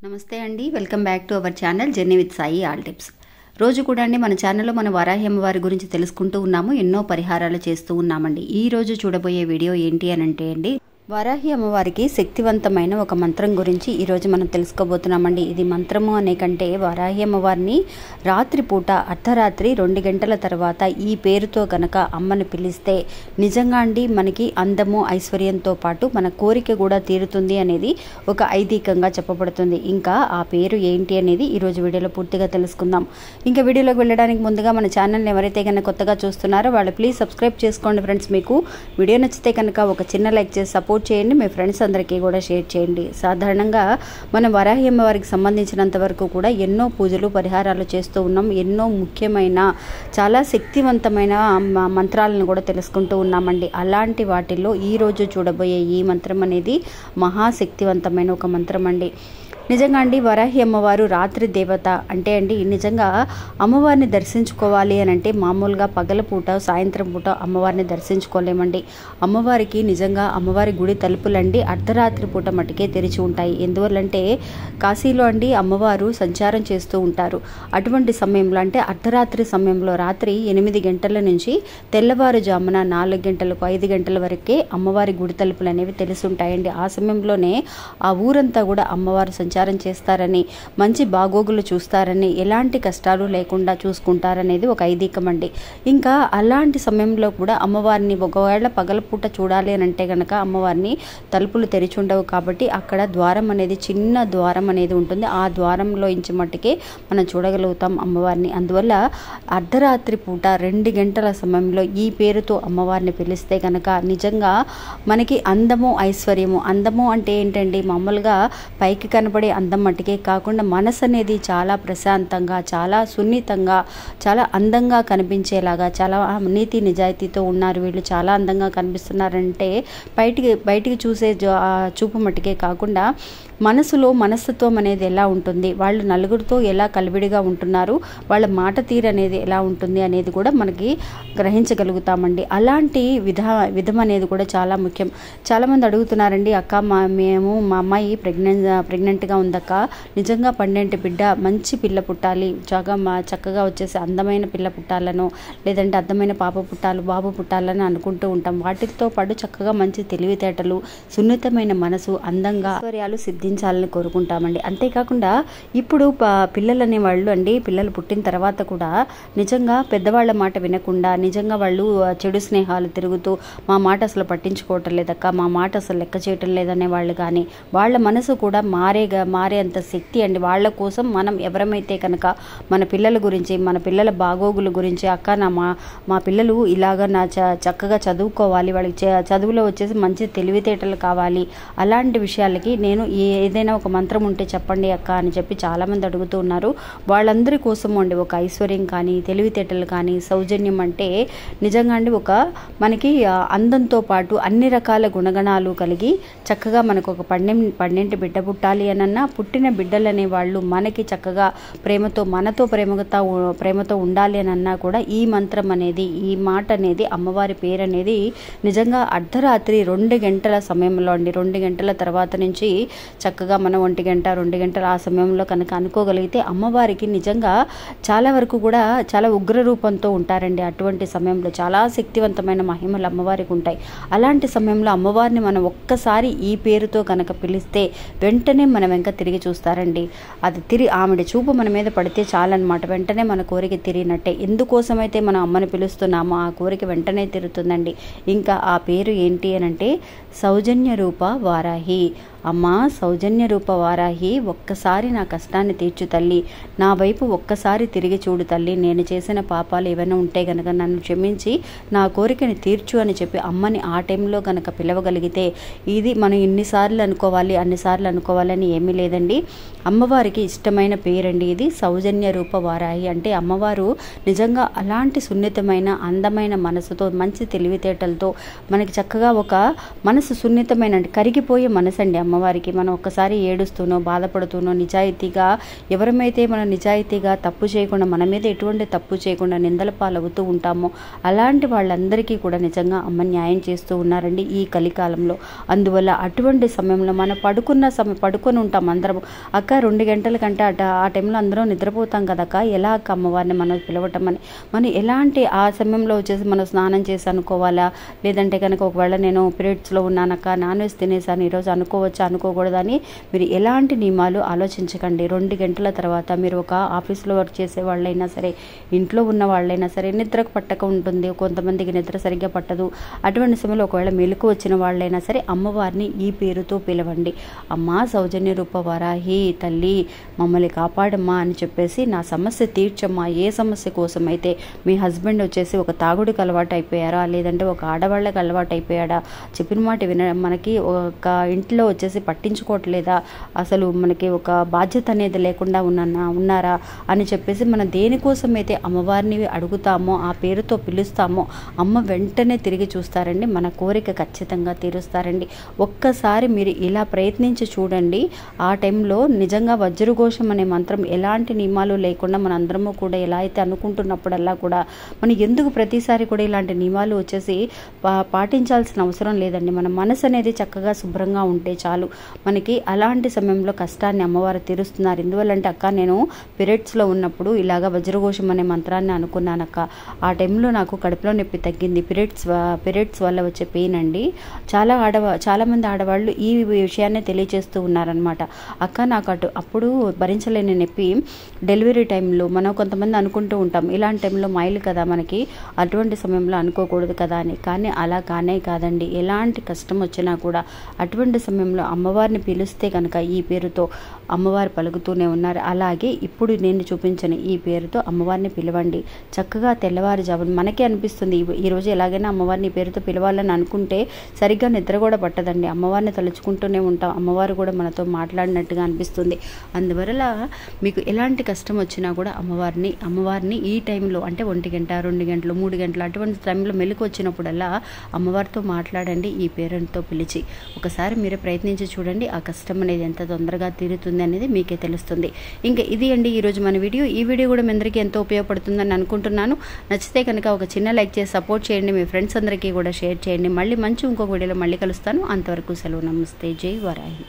నమస్తే అండి, welcome back to our channel journey with Sai all tips. రోజు కూడా అండి మన ఛానల్లో మన వరాహి అమ్మవారి గురించి తెలుసుకుంటూ ఉన్నాము, ఎన్నో పరిహారాలు చేస్తూ ఉన్నామండి. ఈ రోజు చూడబోయే వీడియో ఏంటి అని అంటే అండి, వరాహి అమ్మవారికి శక్తివంతమైన ఒక మంత్రం గురించి ఈరోజు మనం తెలుసుకోబోతున్నామండి. ఇది మంత్రము అనే కంటే వరాహి అమ్మవారిని రాత్రిపూట అర్ధరాత్రి 2 గంటల తర్వాత ఈ పేరుతో కనుక అమ్మని పిలిస్తే నిజంగా అండి మనకి అందము ఐశ్వర్యంతో పాటు మన కోరిక కూడా తీరుతుంది అనేది ఒక ఐదీకంగా చెప్పబడుతుంది. ఇంకా ఆ పేరు ఏంటి అనేది ఈరోజు వీడియోలో పూర్తిగా తెలుసుకుందాం. ఇంకా వీడియోలోకి వెళ్ళడానికి ముందుగా మన ఛానల్ని ఎవరైతే కనుక కొత్తగా చూస్తున్నారో వాళ్ళు ప్లీజ్ సబ్స్క్రైబ్ చేసుకోండి ఫ్రెండ్స్. మీకు వీడియో నచ్చితే కనుక ఒక చిన్న లైక్ చేసి సపోర్ట్ చేయండి, మీ ఫ్రెండ్స్ అందరికీ కూడా షేర్ చేయండి. సాధారణంగా మనం వరాహి అమ్మవారికి సంబంధించినంత వరకు కూడా ఎన్నో పూజలు పరిహారాలు చేస్తూ ఉన్నాం, ఎన్నో ముఖ్యమైన చాలా శక్తివంతమైన మంత్రాలను కూడా తెలుసుకుంటూ ఉన్నామండి. అలాంటి వాటిల్లో ఈరోజు చూడబోయే ఈ మంత్రం అనేది మహాశక్తివంతమైన ఒక మంత్రం అండి. నిజంగా అండి వరాహి అమ్మవారు రాత్రి దేవత అంటే అండి నిజంగా అమ్మవారిని దర్శించుకోవాలి అని అంటే మామూలుగా పగలపూట సాయంత్రం పూట అమ్మవారిని దర్శించుకోలేమండి. అమ్మవారికి నిజంగా అమ్మవారి గుడి తలుపులండి అర్ధరాత్రి పూట మటుకే తెరిచి ఉంటాయి. ఎందువల్లంటే కాశీలో అండి అమ్మవారు సంచారం చేస్తూ ఉంటారు. అటువంటి సమయంలో అంటే అర్ధరాత్రి సమయంలో రాత్రి 8 గంటల నుంచి తెల్లవారుజామున 4 గంటలకు 5 గంటల వరకే అమ్మవారి గుడి తలుపులు అనేవి తెలిసి ఉంటాయండి. ఆ సమయంలోనే ఆ ఊరంతా కూడా అమ్మవారు సంచారం చేస్తారని, మంచి బాగోగులు చూస్తారని, ఎలాంటి కష్టాలు లేకుండా చూసుకుంటారనేది ఒక ఐదీకం అండి. ఇంకా అలాంటి సమయంలో కూడా అమ్మవారిని ఒకవేళ పగలపూట చూడాలి అని అంటే కనుక అమ్మవారిని తలుపులు తెరిచి ఉండవు కాబట్టి అక్కడ ద్వారం అనేది చిన్న ద్వారం అనేది ఉంటుంది. ఆ ద్వారంలో ఇంచి మట్టుకే మనం చూడగలుగుతాం అమ్మవారిని. అందువల్ల అర్ధరాత్రి పూట 2 గంటల సమయంలో ఈ పేరుతో అమ్మవారిని పిలిస్తే కనుక నిజంగా మనకి అందము ఐశ్వర్యము, అందము అంటే ఏంటండి మామూలుగా పైకి కనపడే అందం మట్టుకే కాకుండా మనసు అనేది చాలా ప్రశాంతంగా, చాలా సున్నితంగా, చాలా అందంగా కనిపించేలాగా, చాలా నీతి నిజాయితీతో ఉన్నారు వీళ్ళు, చాలా అందంగా కనిపిస్తున్నారంటే బయటికి చూసే చూపు మట్టుకే కాకుండా మనసులో మనస్తత్వం అనేది ఎలా ఉంటుంది, వాళ్ళు నలుగురితో ఎలా కలివిడిగా ఉంటున్నారు, వాళ్ళ మాట తీరు అనేది ఎలా ఉంటుంది అనేది కూడా మనకి గ్రహించగలుగుతామండి. అలాంటి విధం అనేది కూడా చాలా ముఖ్యం. చాలామంది అడుగుతున్నారండి, అక్క మా అమ్మాయి ప్రెగ్నెంట్గా ఉందక్క, నిజంగా 12 బిడ్డ మంచి పిల్ల పుట్టాలి, చక్కగా వచ్చేసి అందమైన పిల్ల పుట్టాలను, లేదంటే అందమైన పాప పుట్టాలి, బాబు పుట్టాలని అనుకుంటూ ఉంటాం. వాటితో పాటు చక్కగా మంచి తెలివితేటలు, సున్నితమైన మనసు, అందంగా ఐశ్వర్యాలు సిద్ధించాలని కోరుకుంటామండి. అంతేకాకుండా ఇప్పుడు పిల్లలు అనేవాళ్ళు అండి పిల్లలు పుట్టిన తర్వాత కూడా నిజంగా పెద్దవాళ్ళ మాట వినకుండా నిజంగా వాళ్ళు చెడు స్నేహాలు తిరుగుతూ మా మాట అసలు పట్టించుకోవటం లేదక్క, మా మాట అసలు లెక్క చేయటం లేదనే వాళ్ళు కానీ వాళ్ళ మనసు కూడా మారేంత శక్తి అండి. వాళ్ళ కోసం మనం ఎవరమైతే కనుక మన పిల్లల గురించి, మన పిల్లల బాగోగుల గురించి, అక్క మా పిల్లలు ఇలాగా చక్కగా చదువుకోవాలి, వాళ్ళకి చదువులో వచ్చేసి మంచి తెలివితేటలు కావాలి, అలాంటి విషయాలకి నేను ఏదైనా ఒక మంత్రం ఉంటే చెప్పండి అక్క అని చెప్పి చాలామంది అడుగుతూ ఉన్నారు. వాళ్ళందరి కోసం అండి ఒక ఐశ్వర్యం కానీ, తెలివితేటలు కానీ, సౌజన్యం అంటే నిజంగా అండి ఒక మనకి అందంతో పాటు అన్ని రకాల గుణగణాలు కలిగి చక్కగా మనకు ఒక 12 బిడ్డ పుట్టాలి అనన్నా, పుట్టిన బిడ్డలు అనే వాళ్ళు మనకి చక్కగా మనతో ప్రేమతో ఉండాలి అని అన్నా కూడా ఈ మంత్రం అనేది, ఈ మాట అనేది, అమ్మవారి పేరు అనేది నిజంగా అర్ధరాత్రి 2 గంటల సమయంలో అండి 2 గంటల తర్వాత నుంచి చక్కగా మనం 1 గంట 2 గంటల ఆ సమయంలో కనుక అనుకోగలిగితే అమ్మవారికి నిజంగా చాలా వరకు కూడా చాలా ఉగ్ర రూపంతో ఉంటారండి. అటువంటి సమయంలో చాలా శక్తివంతమైన మహిమలు అమ్మవారికి ఉంటాయి. అలాంటి సమయంలో అమ్మవారిని మనం ఒక్కసారి ఈ పేరుతో కనుక పిలిస్తే వెంటనే మన వెంక తిరిగి చూస్తారండి. అది ఆమెడ చూపు మన మీద పడితే చాలన్నమాట, వెంటనే మన కోరిక తీరినట్టే. ఎందుకోసమైతే మనం అమ్మని పిలుస్తున్నామో ఆ కోరిక వెంటనే తీరుతుందండి. ఇంకా ఆ పేరు ఏంటి అని అంటే సౌజన్య రూప వారాహి. అమ్మా సౌజన్య రూప వారాహి, ఒక్కసారి నా కష్టాన్ని తీర్చు తల్లి, నా వైపు ఒక్కసారి తిరిగి చూడు తల్లి, నేను చేసిన పాపాలు ఏమైనా ఉంటే గనక నన్ను క్షమించి నా కోరికని తీర్చు అని చెప్పి అమ్మని ఆ టైంలో కనుక పిలవగలిగితే, ఇది మనం అన్నిసార్లు అనుకోవాలని ఏమీ లేదండి. అమ్మవారికి ఇష్టమైన పేరండి ఇది సౌజన్య రూప వారాహి. అంటే అమ్మవారు నిజంగా అలాంటి సున్నితమైన అందమైన మనసుతో, మంచి తెలివితేటలతో మనకి చక్కగా ఒక మనసు సున్నితమైన కరిగిపోయే మనసు అండి అమ్మవారికి మనం ఒక్కసారి ఏడుస్తూనో బాధపడుతూనో నిజాయితీగా ఎవరమైతే మనం నిజాయితీగా తప్పు చేయకుండా మన మీద ఎటువంటి తప్పు చేయకుండా నిందల పాలవుతూ ఉంటామో అలాంటి వాళ్ళందరికీ కూడా నిజంగా అమ్మ న్యాయం చేస్తూ ఉన్నారండి ఈ కలికాలంలో. అందువల్ల అటువంటి సమయంలో మనం పడుకొని ఉంటాం అందరం. అక్క 2 గంటల కంటే ఆ టైంలో అందరం నిద్రపోతాం కదక్క, ఎలా అక్క అమ్మవారిని మనం పిలవటం అని మనం ఎలాంటి ఆ సమయంలో వచ్చేసి మనం స్నానం చేసి అనుకోవాలా, లేదంటే కనుక ఒకవేళ నేను పీరియడ్స్లో ఉన్నానక్క నాన్ వెజ్ తినేసాను ఈరోజు అనుకోవచ్చా అనుకోకూడదని మీరు ఎలాంటి నియమాలు ఆలోచించకండి. 2 గంటల తర్వాత మీరు ఒక ఆఫీస్లో వర్క్ చేసే వాళ్ళైనా సరే, ఇంట్లో ఉన్న వాళ్ళైనా సరే నిద్రకు పట్టక ఉంటుంది, కొంతమందికి నిద్ర సరిగ్గా పట్టదు. అటువంటి సమయంలో ఒకవేళ మెలకు వచ్చిన వాళ్ళైనా సరే అమ్మవారిని ఈ పేరుతో పిలవండి. అమ్మా సౌజన్య రూప వరాహి తల్లి మమ్మల్ని కాపాడమ్మా అని చెప్పేసి, నా సమస్య తీర్చమ్మా. ఏ సమస్య కోసం అయితే మీ హస్బెండ్ వచ్చేసి ఒక తాగుడికి అలవాటు అయిపోయారా, లేదంటే ఒక ఆడవాళ్ళకి అలవాటు అయిపోయాడా, చెప్పిన మాట మనకి ఒక ఇంట్లో వచ్చేసి పట్టించుకోవట్లేదా, అసలు మనకి ఒక బాధ్యత అనేది లేకుండా ఉన్నారా అని చెప్పేసి మనం దేనికోసం అయితే అమ్మవారిని అడుగుతామో ఆ పేరుతో పిలుస్తామో అమ్మ వెంటనే తిరిగి చూస్తారండి, మన కోరిక ఖచ్చితంగా తీరుస్తారండి. ఒక్కసారి మీరు ఇలా ప్రయత్నించి చూడండి. ఆ టైంలో నిజంగా వజ్రఘోషం అనే మంత్రం ఎలాంటి నియమాలు లేకుండా మన అందరము కూడా ఎలా అయితే అనుకుంటున్నప్పుడల్లా కూడా మనం ఎందుకు ప్రతిసారి కూడా ఇలాంటి నియమాలు వచ్చేసి పాటించాల్సిన అవసరం లేదండి. మన మనసు అనేది చక్కగా శుభ్రంగా ఉంటే చాలు. మనకి అలాంటి సమయంలో కష్టాన్ని అమ్మవారు తీరుస్తున్నారు. ఎందువల్లంటే అక్క నేను పీరియడ్స్లో ఉన్నప్పుడు ఇలాగ వజ్రఘోషం అనే మంత్రాన్ని అనుకున్నానక్క, ఆ టైంలో నాకు కడుపులో నొప్పి తగ్గింది. పీరియడ్స్ వల్ల వచ్చే పెయిన్ అండి. చాలామంది ఆడవాళ్ళు ఈ విషయాన్ని తెలియజేస్తూ ఉన్నారనమాట. అక్క నాకు అప్పుడు భరించలేని నొప్పి డెలివరీ టైంలో మనం కొంతమంది అనుకుంటూ ఉంటాం ఇలాంటి టైంలో మైలు కదా మనకి, అటువంటి సమయంలో అనుకోకూడదు కదా అని. కానీ అలా కాదండి. ఎలాంటి కష్టం వచ్చినా కూడా అటువంటి సమయంలో అమ్మవారిని పిలిస్తే కనుక ఈ పేరుతో అమ్మవారు పలుకుతూనే ఉన్నారు. అలాగే ఇప్పుడు నేను చూపించిన ఈ పేరుతో అమ్మవారిని పిలవండి. చక్కగా తెల్లవారుజామున మనకే అనిపిస్తుంది ఈరోజు ఎలాగైనా అమ్మవారిని పేరుతో పిలవాలని అనుకుంటే సరిగ్గా నిద్ర కూడా పట్టదండి. అమ్మవారిని తలుచుకుంటూనే ఉంటాం, అమ్మవారు కూడా మనతో మాట్లాడినట్టుగా అనిపిస్తుంది. అందువల్ల మీకు ఎలాంటి కష్టం వచ్చినా కూడా అమ్మవారిని ఈ టైంలో అంటే 1 గంట 2 గంటలు 3 గంటలు అటువంటి టైంలో మెలకు వచ్చినప్పుడల్లా అమ్మవారితో మాట్లాడండి ఈ పేరుతో పిలిచి. ఒకసారి మీరు ప్రయత్నించి చూడండి, ఆ కష్టం అనేది ఎంత తొందరగా తీరుతుంది అనేది మీకే తెలుస్తుంది. ఇంకా ఇది అండి ఈరోజు మన వీడియో. ఈ వీడియో కూడా మీ అందరికీ ఎంతో ఉపయోగపడుతుందని అనుకుంటున్నాను. నచ్చితే కనుక ఒక చిన్న లైక్ చేసి సపోర్ట్ చేయండి, మీ ఫ్రెండ్స్ అందరికీ కూడా షేర్ చేయండి. మళ్ళీ ఇంకొక వీడియోలో మళ్ళీ కలుస్తాను. అంతవరకు సెలవు. నమస్తే. జై వరాహి.